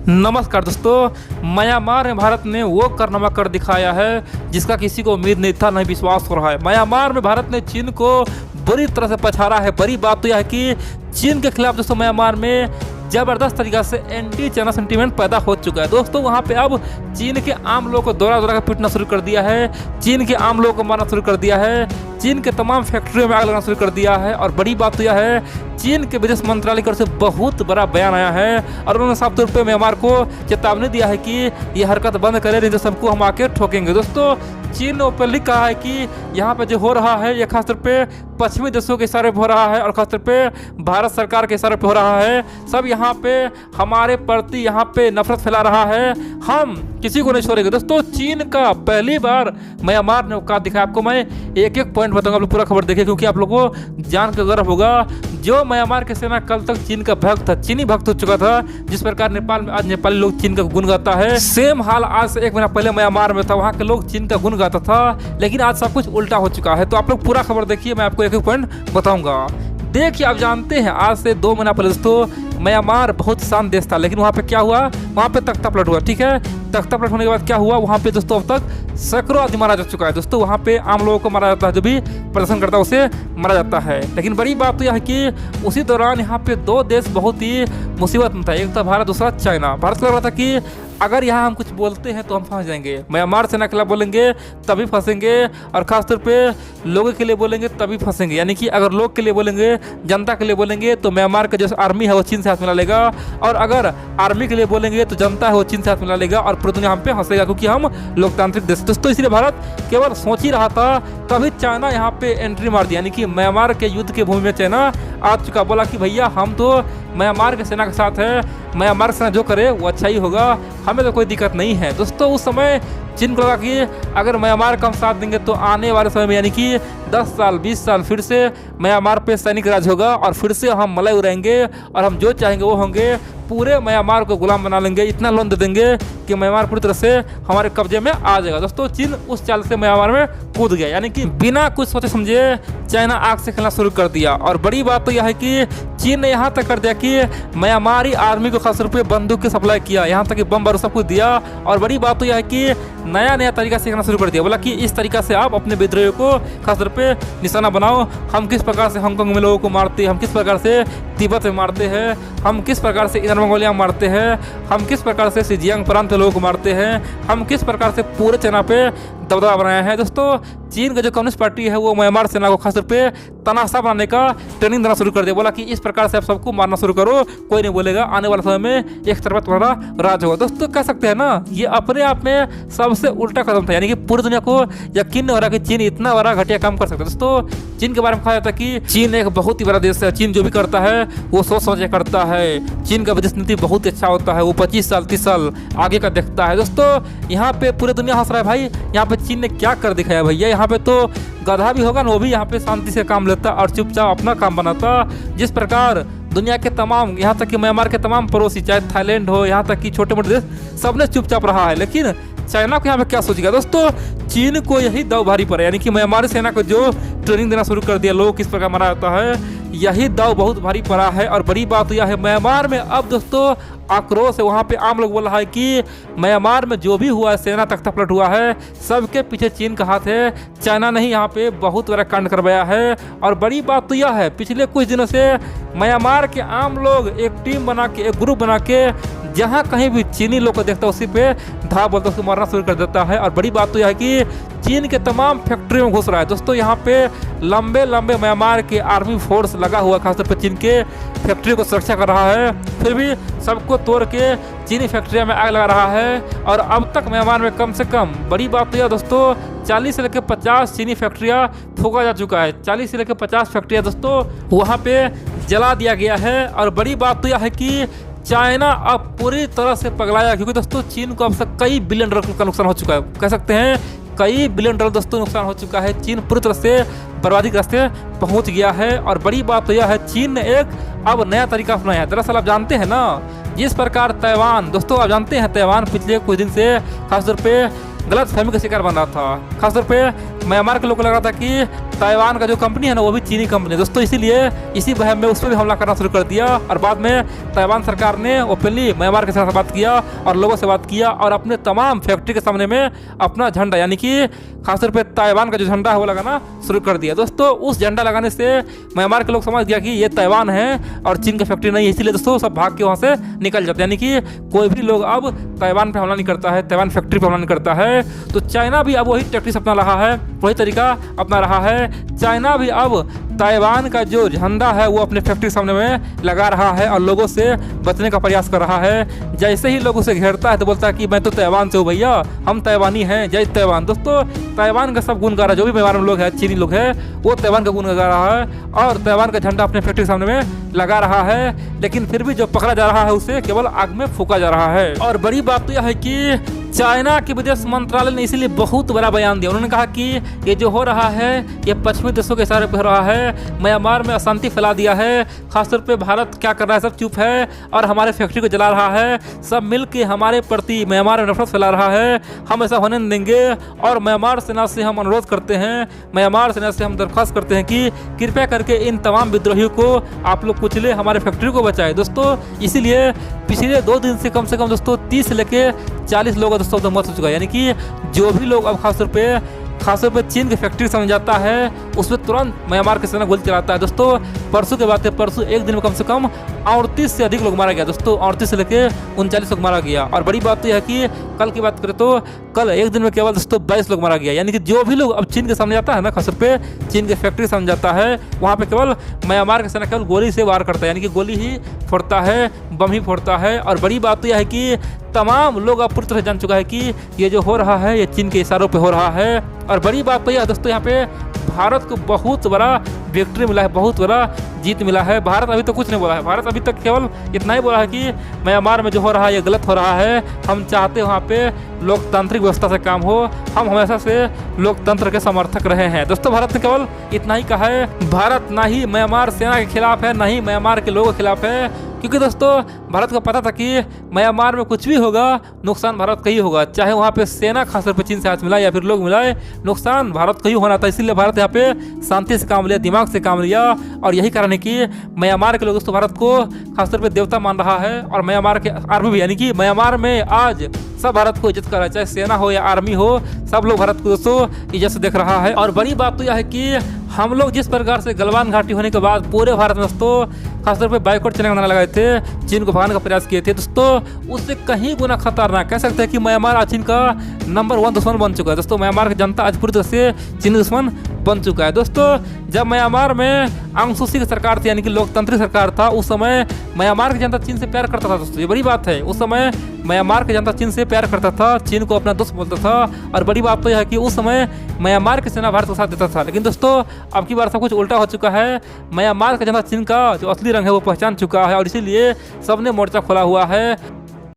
नमस्कार दोस्तों, म्यांमार में भारत ने वो कारनामा कर दिखाया है जिसका किसी को उम्मीद नहीं था, नहीं विश्वास हो रहा है। म्यांमार में भारत ने चीन को बुरी तरह से पछाड़ा है। बड़ी बात तो यह है कि चीन के खिलाफ दोस्तों म्यांमार में जबरदस्त तरीका से एंटी चाइना सेंटीमेंट पैदा हो चुका है। दोस्तों वहाँ पे अब चीन के आम लोगों को दौरा दौरा कर पीटना शुरू कर दिया है, चीन के आम लोगों को मारना शुरू कर दिया है, चीन के तमाम फैक्ट्रियों में आग लगाना शुरू कर दिया है। और बड़ी बात तो यह है, चीन के विदेश मंत्रालय की ओर से बहुत बड़ा बयान आया है और उन्होंने साफ तौर पर म्यांमार को चेतावनी दिया है कि ये हरकत बंद करे, नहीं तो सबको हम आके ठोकेंगे। दोस्तों चीन ने ओपनली कहा है कि यहाँ पे जो हो रहा है ये खासतौर पे पश्चिमी देशों के इशारे पे हो रहा है और खासतौर पे भारत सरकार के इशारे पे हो रहा है। सब यहाँ पे हमारे प्रति यहाँ पे नफरत फैला रहा है, हम किसी को नहीं छोड़ेंगे। दोस्तों चीन का पहली बार म्यांमार ने औकात दिखाया। आपको मैं एक एक पॉइंट बताऊंगा, आप लोग पूरा खबर देखिए क्योंकि आप लोगों को जान कर गर्व होगा। जो म्यांमार की सेना कल तक चीन का भक्त था, चीनी भक्त हो चुका था, जिस प्रकार नेपाल में आज नेपाली लोग चीन का गुण गाता है, सेम हाल आज से एक महीना पहले म्यांमार में था। वहाँ के लोग चीन का गुण गाता था, लेकिन आज सब कुछ उल्टा हो चुका है। तो आप लोग पूरा खबर देखिए, मैं आपको एक एक पॉइंट बताऊंगा। देखिए आप जानते हैं आज से 2 महीना पहले दोस्तों म्यांमार बहुत शांत देश था, लेकिन वहाँ पे क्या हुआ, वहाँ पे तख्ता पलट हुआ। ठीक है, तख्ता पलट होने के बाद क्या हुआ, वहाँ पे दोस्तों अब तक सैकड़ों आदमी मारा जा चुका है। दोस्तों वहाँ पे आम लोगों को मारा जाता है, जो भी प्रदर्शन करता है उसे मारा जाता है। लेकिन बड़ी बात तो यह है कि उसी दौरान यहाँ पे 2 देश बहुत ही मुसीबत में था, एक था भारत, दूसरा चाइना। भारत को लग रहा था कि अगर यहाँ हम कुछ बोलते हैं तो हम फंस जाएंगे, म्यांमार सेना के खिलाफ बोलेंगे तभी फंसेंगे, और खासतौर पे लोगों के लिए बोलेंगे तभी फंसेंगे। यानी कि अगर लोग के लिए बोलेंगे, जनता के लिए बोलेंगे तो म्यांमार का जो आर्मी है वो चीन से हाथ मिला लेगा, और अगर आर्मी के लिए बोलेंगे तो जनता है वो चीन से हाथ मिला लेगा और पूरी दुनिया हम पे हंसेगा, क्योंकि हम लोकतांत्रिक देश। दोस्तों इसलिए भारत केवल सोच ही रहा था, तभी चाइना यहाँ पे एंट्री मार दी। यानी कि म्यांमार के युद्ध के भूमि में चाइना आ चुका, बोला कि भैया हम तो म्यांमार के सेना के साथ है, म्यांमार सेना जो करे वो अच्छा ही होगा, हमें तो कोई दिक्कत नहीं है। दोस्तों उस समय चीन को लगा कि अगर म्यांमार का हम साथ देंगे तो आने वाले समय में यानी कि 10 साल 20 साल फिर से म्यांमार पे सैनिक राज होगा और फिर से हम मलाई उड़ाएंगे और हम जो चाहेंगे वो होंगे, पूरे म्यांमार को गुलाम बना लेंगे, इतना लोन दे देंगे कि म्यांमार पूरी तरह से हमारे कब्जे में आ जाएगा। दोस्तों चीन उस चाल से म्यांमार में कूद गया, यानी कि बिना कुछ सोचे समझे चाइना आग से खेलना शुरू कर दिया। और बड़ी बात तो यह है कि चीन ने यहाँ तक कर दिया कि म्यांमारी आर्मी को खास रूप से बंदूक की सप्लाई किया, यहाँ तक कि बम बारूद सब कुछ दिया। और बड़ी बात तो यह है कि नया नया तरीका सीखना शुरू कर दिया, बोला कि इस तरीका से आप अपने विद्रोहियों को खासतौर पे निशाना बनाओ, हम किस प्रकार से हांगकांग में लोगों को मारते हैं, हम किस प्रकार से तिब्बत में मारते हैं, हम किस प्रकार से इनर मंगोलिया में मारते हैं, हम किस प्रकार से शिजियांग प्रांत के लोगों को मारते हैं, हम किस प्रकार से पूरे चाइना पे दबदबा बनाया है। दोस्तों चीन का जो कम्युनिस्ट पार्टी है वो म्यांमार सेना को खासतौर पे तनाशा बनाने का ट्रेनिंग देना शुरू कर दिया, बोला कि इस प्रकार से आप सबको मारना शुरू करो, कोई नहीं बोलेगा, आने वाले समय में एक तरफ तुम्हारा राज होगा। दोस्तों कह सकते हैं ना, ये अपने आप में सबसे उल्टा कदम था, यानी कि पूरी दुनिया को यकीन नहीं हो रहा कि चीन इतना बड़ा घटिया काम कर सकता है। दोस्तों चीन के बारे में कहा जाता है कि चीन एक बहुत ही बड़ा देश है, चीन जो भी करता है वो सोच समझ के करता है, चीन का विदेश नीति बहुत अच्छा होता है, वो 25 साल 30 साल आगे का देखता है। दोस्तों यहाँ पे पूरी दुनिया हंस रहा है, भाई यहाँ पे चीन ने क्या कर दिखाया भैया, यहाँ पे तो गधा भी होगा ना वो भी यहाँ पे शांति से काम लेता और चुपचाप अपना काम बनाता। जिस प्रकार दुनिया के तमाम, यहाँ तक कि म्यांमार के तमाम पड़ोसी, चाहे थाईलैंड हो, यहाँ तक कि छोटे मोटे देश, सबने चुपचाप रहा है। लेकिन चाइना को यहाँ पे क्या सोचेगा। दोस्तों चीन को यही दाव भारी पड़ा, यानी कि म्यांमार सेना को जो ट्रेनिंग देना शुरू कर दिया, लोग किस प्रकार मारा जाता है, यही दाव बहुत भारी पड़ा है। और बड़ी बात यह है म्यांमार में अब दोस्तों आक्रोश है, वहाँ पे आम लोग बोल रहा है कि म्यांमार में जो भी हुआ है, सेना तख्ता पलट हुआ है, सबके पीछे चीन का हाथ है, चाइना ने ही यहाँ पे बहुत बड़ा कांड करवाया है। और बड़ी बात तो यह है, पिछले कुछ दिनों से म्यांमार के आम लोग एक टीम बना के, एक ग्रुप बना के, जहाँ कहीं भी चीनी लोग को देखता है उसी पे धावा बोलता उसको मारना शुरू कर देता है। और बड़ी बात तो यह है कि चीन के तमाम फैक्ट्रियों में घुस रहा है। दोस्तों यहाँ पे लंबे लंबे म्यांमार के आर्मी फोर्स लगा हुआ, खासतौर पर चीन के फैक्ट्री को सुरक्षा कर रहा है, फिर भी सबको तोड़ के चीनी फैक्ट्रियों में आग लगा रहा है। और अब तक म्यांमार में कम से कम, बड़ी बात तो यह दोस्तों 40 से लेकर 50 चीनी फैक्ट्रियाँ फूका जा चुका है, 40 से लेकर 50 फैक्ट्रियाँ दोस्तों वहाँ पे जला दिया गया है। और बड़ी बात तो यह है कि चाइना अब पूरी तरह से पगलाया, क्योंकि दोस्तों चीन को अब तक कई बिलियन डॉलर का नुकसान हो चुका है, कह सकते हैं कई बिलियन डॉलर दोस्तों नुकसान हो चुका है। चीन पूरी तरह से बर्बादी के रास्ते पहुंच गया है। और बड़ी बात तो यह है, चीन ने एक अब नया तरीका अपनाया है। दरअसल आप जानते हैं ना, जिस प्रकार ताइवान, दोस्तों आप जानते हैं ताइवान पिछले कुछ दिन से खासतौर पे गलत फहमी का शिकार बन रहा था, खासतौर पे म्यांमार के लोगों को लग रहा था कि ताइवान का जो कंपनी है ना वो भी चीनी कंपनी है दोस्तों, इसीलिए इसी वहम में उस पर भी हमला करना शुरू कर दिया। और बाद में ताइवान सरकार ने ओपनली म्यांमार के साथ बात किया और लोगों से बात किया और अपने तमाम फैक्ट्री के सामने में अपना झंडा यानी कि खासतौर पे ताइवान का जो झंडा है वो लगाना शुरू कर दिया दोस्तों। उस झंडा लगाने से म्यांमार के लोग समझ गया कि ये ताइवान है और चीन की फैक्ट्री नहीं है, इसीलिए दोस्तों सब भाग के वहाँ से निकल जाते हैं। यानी कि कोई भी लोग अब ताइवान पे हमला नहीं करता है, ताइवान फैक्ट्री पे हमला नहीं करता है। तो चाइना भी अब वही टैक्टिक्स अपना रहा है, वही तरीका अपना रहा है। चाइना भी अब ताइवान का जो झंडा है वो अपने फैक्ट्री सामने में लगा रहा है और लोगों से बचने का प्रयास कर रहा है। जैसे ही लोग उसे घेरता है तो बोलता है कि मैं तो ताइवान से हूँ भैया, हम ताइवानी हैं, जय ताइवान। दोस्तों ताइवान का सब गुण गा रहा है, जो भी म्यांमार में लोग हैं, चीनी लोग हैं, वो ताइवान का गुण गा रहा है और ताइवान का झंडा अपने फैक्ट्री सामने में लगा रहा है। लेकिन फिर भी जो पकड़ा जा रहा है उसे केवल आग में फूका जा रहा है। और बड़ी बात तो यह है कि चाइना के विदेश मंत्रालय ने इसीलिए बहुत बड़ा बयान दिया। उन्होंने कहा कि ये जो हो रहा है ये पश्चिमी देशों के इशारे पर हो रहा है, म्यांमार में अशांति फैला दिया है। खासतौर पे भारत क्या कर रहा है, सब चुप है और हमारे फैक्ट्री को जला रहा है, सब मिल के हमारे प्रति म्यांमार में नफरत फैला रहा है। हम ऐसा होने नहीं देंगे और म्यांमार सेना से हम अनुरोध करते हैं, म्यांमार सेना से हम दरख्वास्त करते हैं कि कृपया करके इन तमाम विद्रोहियों को आप लोग कुचले, हमारे फैक्ट्री को बचाए। दोस्तों इसीलिए पिछले 2 दिन से कम दोस्तों 30 से लेके 40 लोग दोस्तों तो मर चुका है। यानी कि जो भी लोग अब खासतौर पे चीन की फैक्ट्री समझ जाता है उस पर तुरंत म्यांमार की सेना गोली चलाता है। दोस्तों परसों के बात है, परसों एक दिन में कम से कम 38 से अधिक लोग मारा गया दोस्तों, 38 से लेकर 39 लोग मारा गया। और बड़ी बात तो यह है कि कल की बात करें तो कल एक दिन में केवल दोस्तों 22 लोग मारा गया। यानी कि जो भी लोग अब चीन के सामने जाता है ना, खासतौर पे चीन की फैक्ट्री समझ जाता है, वहाँ पे केवल म्यांमार की सेना केवल गोली से वार करता है, यानी कि गोली ही फोड़ता है, बम ही फोड़ता है। और बड़ी बात तो यह है कि तमाम लोग अब पूरी तरह जान चुका है कि ये जो हो रहा है ये चीन के इशारों पे हो रहा है। और बड़ी बात तो यह दोस्तों यहाँ पे भारत को बहुत बड़ा विक्ट्री मिला है, बहुत बड़ा जीत मिला है। भारत अभी तो कुछ नहीं बोला है, भारत अभी तक केवल इतना ही बोला है कि म्यांमार में जो हो रहा है ये गलत हो रहा है, हम चाहते हैं वहाँ पे लोकतांत्रिक व्यवस्था से काम हो, हम हमेशा से लोकतंत्र के समर्थक रहे हैं। दोस्तों भारत ने केवल इतना ही कहा है, भारत ना ही म्यांमार सेना के खिलाफ है, ना ही म्यांमार के लोगों के खिलाफ है। क्योंकि दोस्तों भारत को पता था कि म्यांमार में कुछ भी होगा नुकसान भारत का ही होगा, चाहे वहाँ पे सेना खासतौर पर चीन से हाथ मिलाए या फिर लोग मिलाए, नुकसान भारत का ही होना था। इसीलिए भारत यहाँ पे शांति से काम लिया, दिमाग से काम लिया। और यही कारण है कि म्यांमार के लोग दोस्तों भारत को खासतौर पे देवता मान रहा है और म्यांमार के आर्मी भी, यानी कि म्यांमार में आज सब भारत को इज्जत कर रहा है, चाहे सेना हो या आर्मी हो, सब लोग भारत को दोस्तों इज्जत से देख रहा है। और बड़ी बात तो यह है कि हम लोग जिस प्रकार से गलवान घाटी होने के बाद पूरे भारत में दोस्तों खासतौर पे बाइकआउट चैनल बनाने लगाए थे, चीन को भगाने का प्रयास किए थे दोस्तों, उससे कहीं गुना खतरनाक कह सकते हैं कि म्यांमार आज चीन का नंबर 1 दुश्मन बन चुका है। दोस्तों म्यांमार की जनता आज पूरी तरह से चीनी दुश्मन बन चुका है। दोस्तों जब म्यांमार में आंग सू की सरकार थी, यानी कि लोकतांत्रिक सरकार था, उस समय म्यांमार की जनता चीन से प्यार करता था। दोस्तों ये बड़ी बात है, उस समय म्यांमार की जनता चीन से प्यार करता था, चीन को अपना दोस्त बोलता था। और बड़ी बात तो यह है कि उस समय म्यांमार की सेना भारत को साथ देता था। लेकिन दोस्तों अब की बार सब कुछ उल्टा हो चुका है, म्यांमार का जनता चीन का जो असली रंग है वो पहचान चुका है और इसीलिए सबने मोर्चा खोला हुआ है।